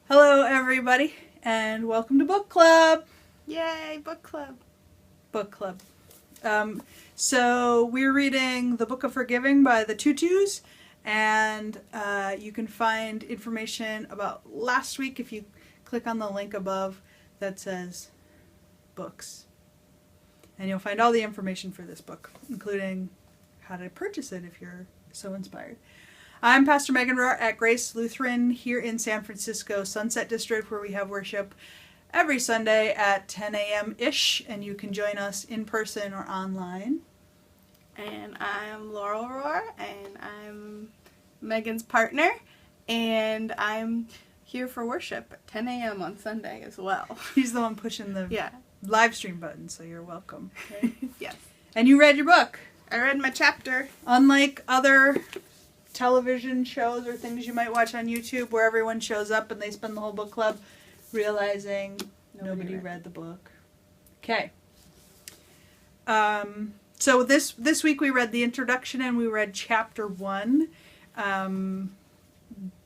Hello, everybody, and welcome to Book Club. Yay, book club. Book Club. So we're reading The Book of Forgiving by the Tutus, and you can find information about last week if you click on the link above that says books. And you'll find all the information for this book, including how to purchase it if you're so inspired. I'm Pastor Megan Rohrer at Grace Lutheran here in San Francisco, Sunset District, where we have worship every Sunday at 10 a.m.-ish, and you can join us in person or online. And I'm Rohrer, and I'm Megan's partner, and I'm here for worship at 10 a.m. on Sunday as well. He's the one pushing the live stream button, so you're welcome. Right? Yes. And you read your book. I read my chapter. Unlike other television shows or things you might watch on YouTube where everyone shows up and they spend the whole book club realizing nobody read the book. Okay. So this week we read the introduction and we read chapter 1.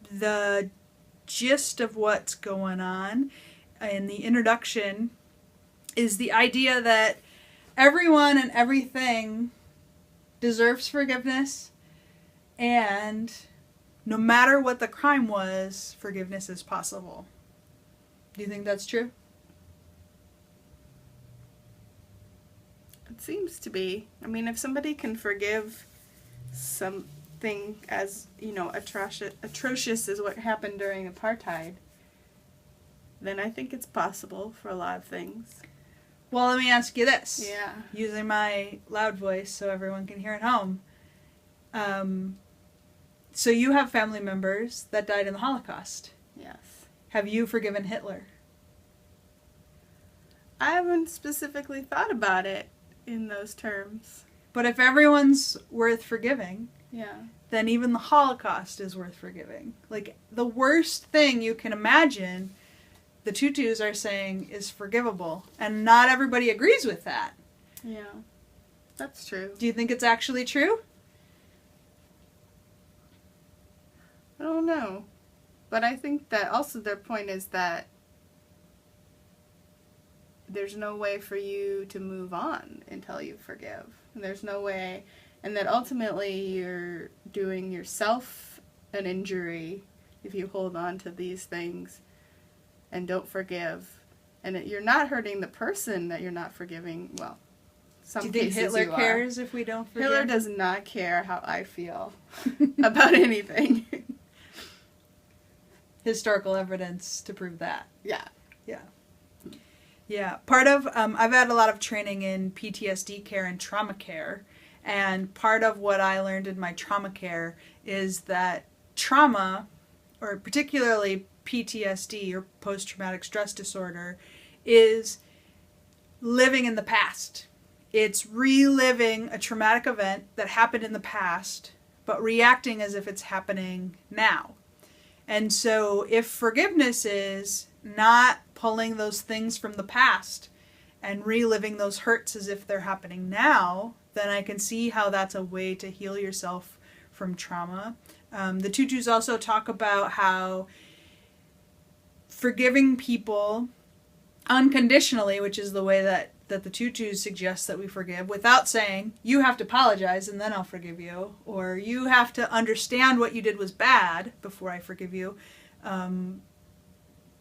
The gist of what's going on in the introduction is the idea that everyone and everything deserves forgiveness, and no matter what the crime was, forgiveness is possible. Do you think that's true? It seems to be. I mean, if somebody can forgive something as, atrocious as what happened during apartheid, then I think it's possible for a lot of things. Well, let me ask you this. Yeah. Using my loud voice so everyone can hear at home. So you have family members that died in the Holocaust. Yes. Have you forgiven Hitler? I haven't specifically thought about it in those terms. But if everyone's worth forgiving, Yeah. then even the Holocaust is worth forgiving. Like, the worst thing you can imagine, the Tutus are saying, is forgivable. And not everybody agrees with that. Yeah. That's true. Do you think it's actually true? I don't know. But I think that also their point is that there's no way for you to move on until you forgive. And there's no way, and that ultimately you're doing yourself an injury if you hold on to these things and don't forgive. And you're not hurting the person that you're not forgiving. Well, some Do you think cases Hitler you are. cares if we don't forgive? Hitler does not care how I feel about anything. Historical evidence to prove that. Yeah. Yeah. Part of, I've had a lot of training in PTSD care and trauma care. And part of what I learned in my trauma care is that trauma, or particularly PTSD or post-traumatic stress disorder, is living in the past. It's reliving a traumatic event that happened in the past, but reacting as if it's happening now. And so if forgiveness is not pulling those things from the past and reliving those hurts as if they're happening now, then I can see how that's a way to heal yourself from trauma. The Tutus also talk about how forgiving people unconditionally, which is the way that the Tutus suggest that we forgive, without saying, you have to apologize and then I'll forgive you, or you have to understand what you did was bad before I forgive you,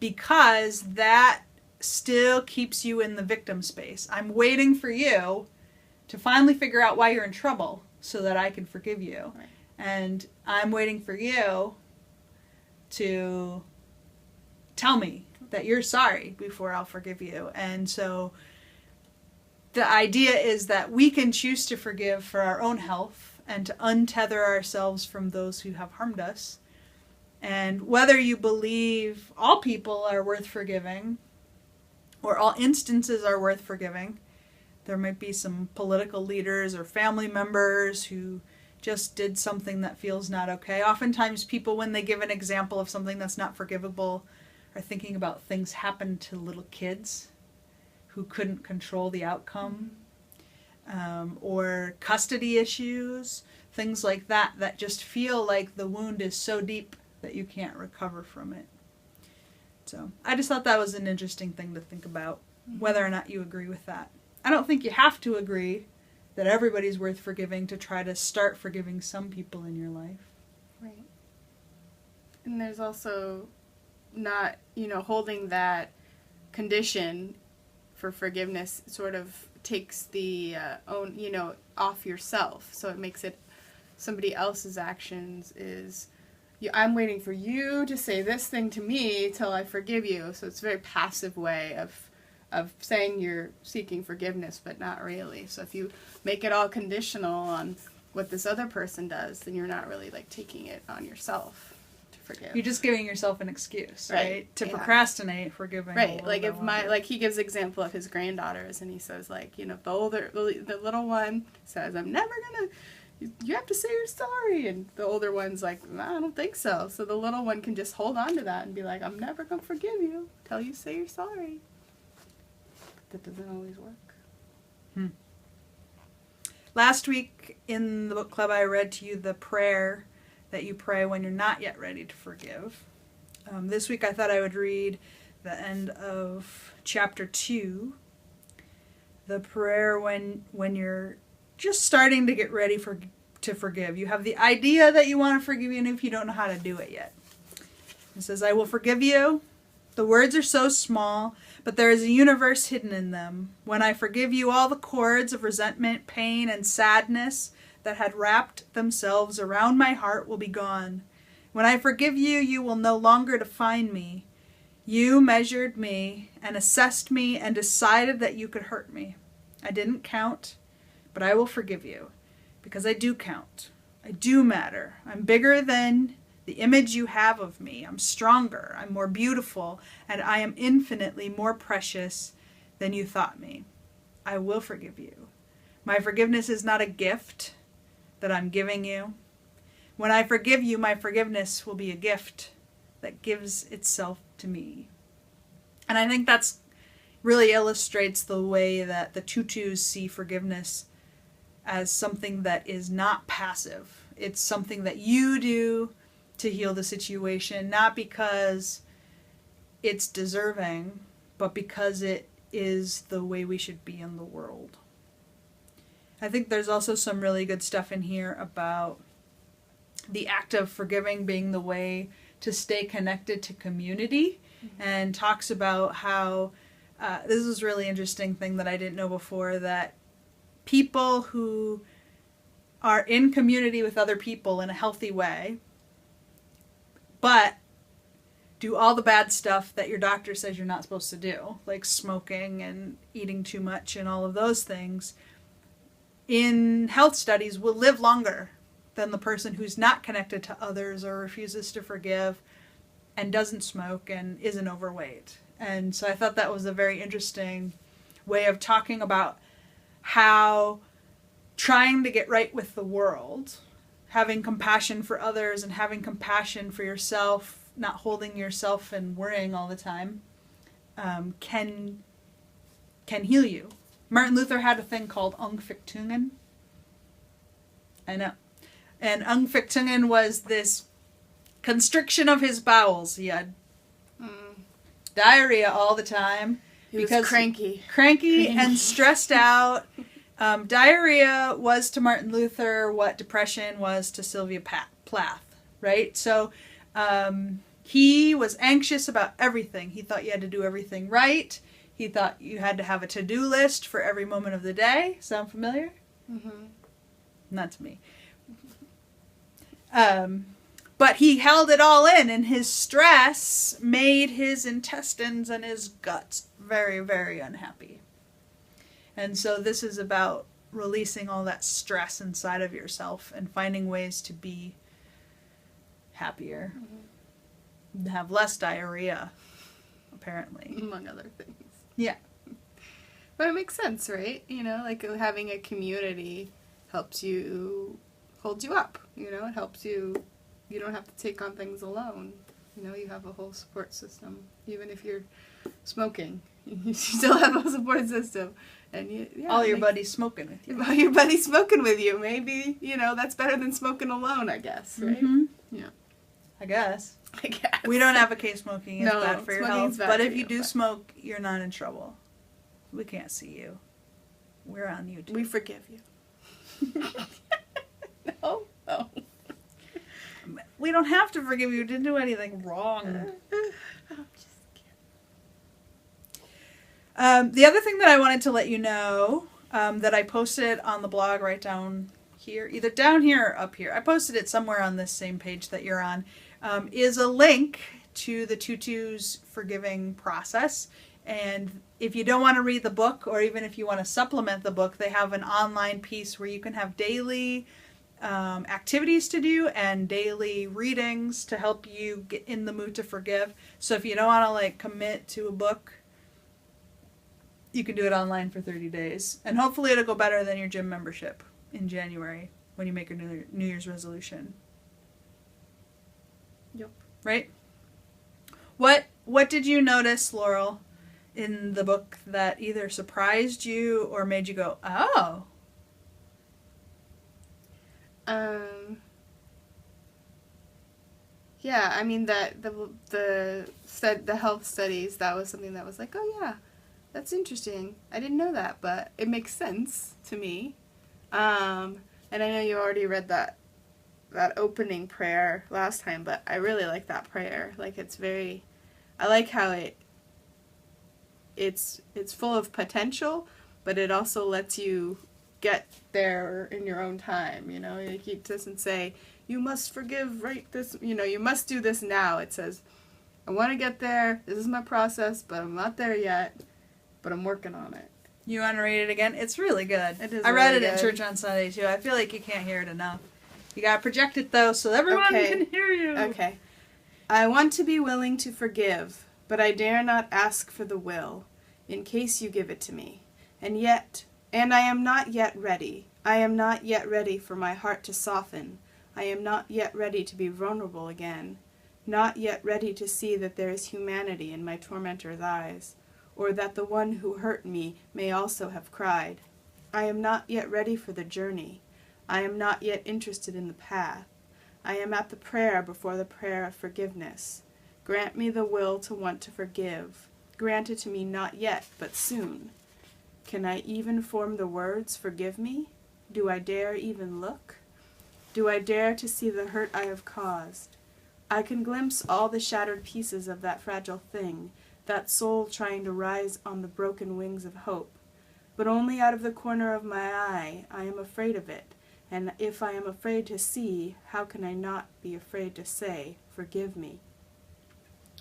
because that still keeps you in the victim space. I'm waiting for you to finally figure out why you're in trouble so that I can forgive you. Right. And I'm waiting for you to tell me that you're sorry before I'll forgive you. And so the idea is that we can choose to forgive for our own health and to untether ourselves from those who have harmed us. And whether you believe all people are worth forgiving or all instances are worth forgiving, there might be some political leaders or family members who just did something that feels not okay. Oftentimes people, when they give an example of something that's not forgivable, are thinking about things happened to little kids who couldn't control the outcome, or custody issues, things like that, that just feel like the wound is so deep that you can't recover from it. So I just thought that was an interesting thing to think about, whether or not you agree with that. I don't think you have to agree that everybody's worth forgiving to try to start forgiving some people in your life. Right. And there's also not, holding that condition for forgiveness sort of takes the off yourself. So it makes it somebody else's actions is, I'm waiting for you to say this thing to me till I forgive you. So it's a very passive way of saying you're seeking forgiveness, but not really. So if you make it all conditional on what this other person does, then you're not really taking it on yourself to forgive. You're just giving yourself an excuse, right? To procrastinate forgiving. Right. If he gives example of his granddaughters, and he says the little one says, I'm never gonna. You have to say you're sorry, and the older one's like, no, I don't think so. So the little one can just hold on to that and be like, I'm never gonna forgive you till you say you're sorry. That doesn't always work. Last week in the book club, I read to you the prayer that you pray when you're not yet ready to forgive. This week I thought I would read the end of chapter 2, the prayer when you're just starting to get ready to forgive. You have the idea that you want to forgive, even if you don't know how to do it yet. It says, I will forgive you. The words are so small, but there is a universe hidden in them. When I forgive you, all the cords of resentment, pain, and sadness that had wrapped themselves around my heart will be gone. When I forgive you, you will no longer define me. You measured me and assessed me and decided that you could hurt me. I didn't count, but I will forgive you, because I do count. I do matter. I'm bigger than the image you have of me. I'm stronger. I'm more beautiful, and I am infinitely more precious than you thought me. I will forgive you. My forgiveness is not a gift that I'm giving you. When I forgive you, my forgiveness will be a gift that gives itself to me. And I think that's really illustrates the way that the Tutus see forgiveness as something that is not passive. It's something that you do to heal the situation, not because it's deserving, but because it is the way we should be in the world. I think there's also some really good stuff in here about the act of forgiving being the way to stay connected to community, and talks about how, this is a really interesting thing that I didn't know before, that people who are in community with other people in a healthy way, but do all the bad stuff that your doctor says you're not supposed to do, like smoking and eating too much and all of those things, in health studies will live longer than the person who's not connected to others or refuses to forgive and doesn't smoke and isn't overweight. And so I thought that was a very interesting way of talking about how trying to get right with the world, having compassion for others and having compassion for yourself, not holding yourself and worrying all the time, can heal you. Martin Luther had a thing called Umfichtungen. I know. And Umfichtungen was this constriction of his bowels. He had diarrhea all the time. He was cranky. Cranky and stressed out. Diarrhea was to Martin Luther what depression was to Sylvia Plath, right? So he was anxious about everything. He thought you had to do everything right. He thought you had to have a to-do list for every moment of the day. Sound familiar? Mm-hmm. Not to me. But he held it all in, and his stress made his intestines and his guts very, very unhappy. And so this is about releasing all that stress inside of yourself and finding ways to be happier. Mm-hmm. Have less diarrhea, apparently. Among other things. Yeah. But it makes sense, right? Like having a community helps you, holds you up. It helps you. You don't have to take on things alone. You have a whole support system. Even if you're smoking, you still have a support system. And all your buddies smoking with you. All your buddies smoking with you. Maybe, that's better than smoking alone, I guess, right? Mm-hmm. Yeah. I guess. I guess. We don't advocate smoking. It's No, bad for your smoking health. is bad But for if you you, do but- smoke, you're not in trouble. We can't see you. We're on YouTube. We forgive you. No. No. We don't have to forgive you. You didn't do anything wrong. I'm just kidding. The other thing that I wanted to let you know, that I posted on the blog right down here, either down here or up here, I posted it somewhere on this same page that you're on, is a link to the Tutu's forgiving process. And if you don't want to read the book, or even if you want to supplement the book, they have an online piece where you can have daily activities to do and daily readings to help you get in the mood to forgive. So if you don't want to like commit to a book, you can do it online for 30 days. And hopefully it'll go better than your gym membership in January when you make your New Year's resolution. Yep. Right? What did you notice, Laurel, in the book that either surprised you or made you go, oh? Yeah, I mean that the health studies, that was something that was like, oh yeah, that's interesting. I didn't know that, but it makes sense to me. And I know you already read that opening prayer last time, but I really like that prayer. Like I like how it's full of potential, but it also lets you get there in your own time, you know? It doesn't say, you must forgive right this, you must do this now. It says, I want to get there, this is my process, but I'm not there yet, but I'm working on it. You want to read it again? It's really good. It is I read really it at good. church on Sunday too. I feel like you can't hear it enough. You gotta project it though so everyone Okay. can hear you. Okay. I want to be willing to forgive, but I dare not ask for the will, in case you give it to me. And I am not yet ready. I am not yet ready for my heart to soften. I am not yet ready to be vulnerable again. Not yet ready to see that there is humanity in my tormentor's eyes, or that the one who hurt me may also have cried. I am not yet ready for the journey. I am not yet interested in the path. I am at the prayer before the prayer of forgiveness. Grant me the will to want to forgive. Grant it to me not yet, but soon. Can I even form the words, forgive me? Do I dare even look? Do I dare to see the hurt I have caused? I can glimpse all the shattered pieces of that fragile thing, that soul trying to rise on the broken wings of hope. But only out of the corner of my eye I am afraid of it, and if I am afraid to see, how can I not be afraid to say, forgive me?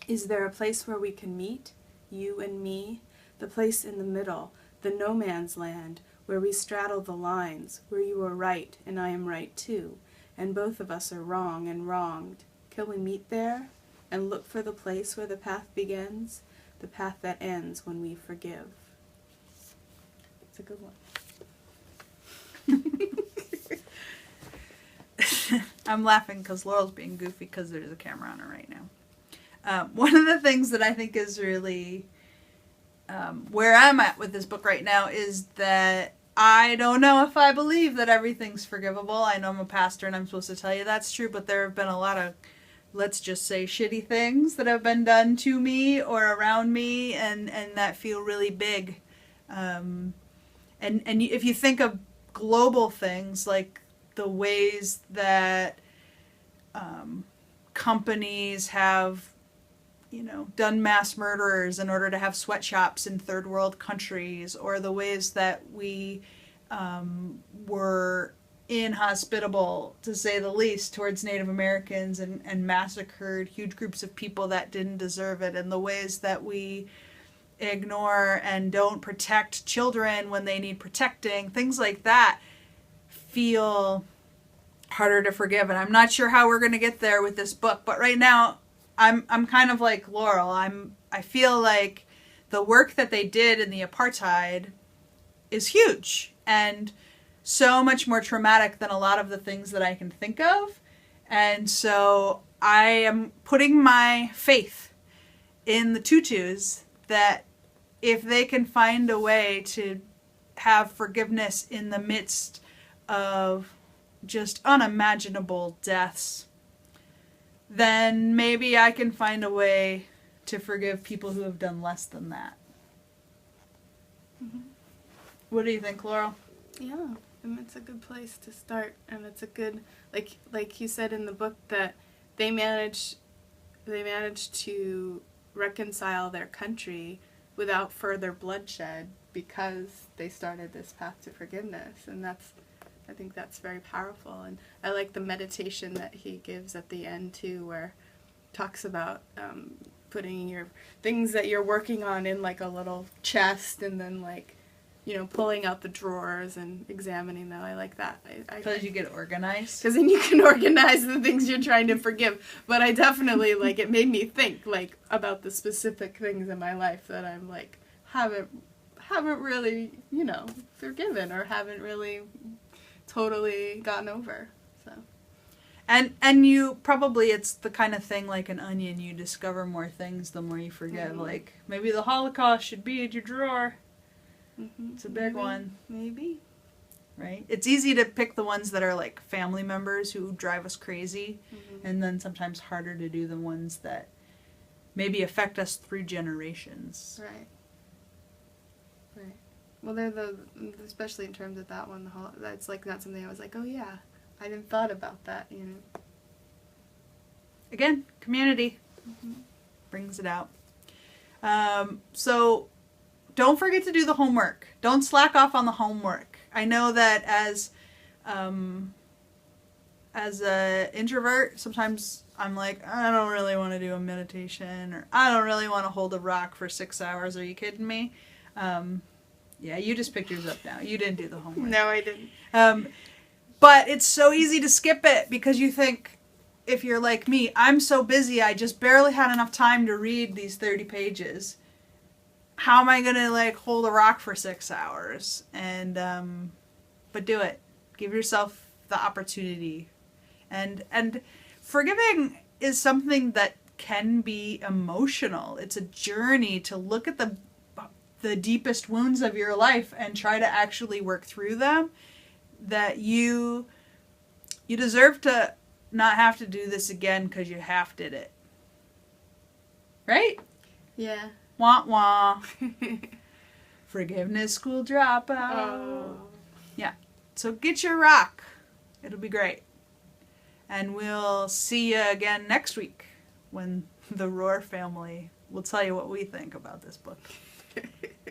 Is there a place where we can meet, you and me, the place in the middle, the no man's land, where we straddle the lines, where you are right and I am right too, and both of us are wrong and wronged? Can we meet there and look for the place where the path begins, the path that ends when we forgive? It's a good one. I'm laughing because Laurel's being goofy because there's a camera on her right now. One of the things that I think is really where I'm at with this book right now is that I don't know if I believe that everything's forgivable. I know I'm a pastor and I'm supposed to tell you that's true, but there have been a lot of, let's just say, shitty things that have been done to me or around me and that feel really big. And if you think of global things like the ways that companies have, done mass murderers in order to have sweatshops in third world countries, or the ways that we were inhospitable, to say the least, towards Native Americans and massacred huge groups of people that didn't deserve it, and the ways that we ignore and don't protect children when they need protecting, things like that feel harder to forgive. And I'm not sure how we're going to get there with this book, but right now I'm kind of like Laurel. I feel like the work that they did in the apartheid is huge and so much more traumatic than a lot of the things that I can think of. And so I am putting my faith in the Tutus that if they can find a way to have forgiveness in the midst of just unimaginable deaths, then maybe I can find a way to forgive people who have done less than that. Mm-hmm. What do you think, Laurel? Yeah, and it's a good place to start, and it's a good, like you said in the book, that they managed to reconcile their country without further bloodshed because they started this path to forgiveness, and I think that's very powerful. And I like the meditation that he gives at the end too, where he talks about putting your things that you're working on in like a little chest, and then like, you know, pulling out the drawers and examining them. I like that. Because you get organized? Because then you can organize the things you're trying to forgive. But I definitely, like, it made me think, like, about the specific things in my life that I'm, like, haven't really, you know, forgiven or haven't really totally gotten over. So. And you probably, it's the kind of thing like an onion, you discover more things the more you forgive. Mm-hmm. Like, maybe the Holocaust should be in your drawer. Mm-hmm. It's a big one. Maybe. Right? It's easy to pick the ones that are like family members who drive us crazy, Mm-hmm. and then sometimes harder to do the ones that maybe affect us through generations. Right. Right. Well, they're especially in terms of that one, that's like not something I was like, oh yeah, I didn't thought about that, you know. Again, community brings it out. So don't forget to do the homework. Don't slack off on the homework. I know that as a introvert, sometimes I'm like, I don't really want to do a meditation, or I don't really want to hold a rock for 6 hours. Are you kidding me? Yeah, you just picked yours up now. You didn't do the homework. No, I didn't. But it's so easy to skip it because you think, if you're like me, I'm so busy, I just barely had enough time to read these 30 pages. How am I going to like hold a rock for 6 hours? And, but do it. Give yourself the opportunity. And forgiving is something that can be emotional. It's a journey to look at the deepest wounds of your life and try to actually work through them. That you deserve to not have to do this again because you half did it. Right? Yeah. Wah wah. Forgiveness school dropout. Oh. Yeah. So get your rock. It'll be great. And we'll see you again next week when the Rohrer family will tell you what we think about this book.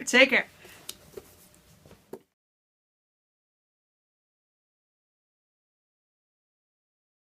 Take care.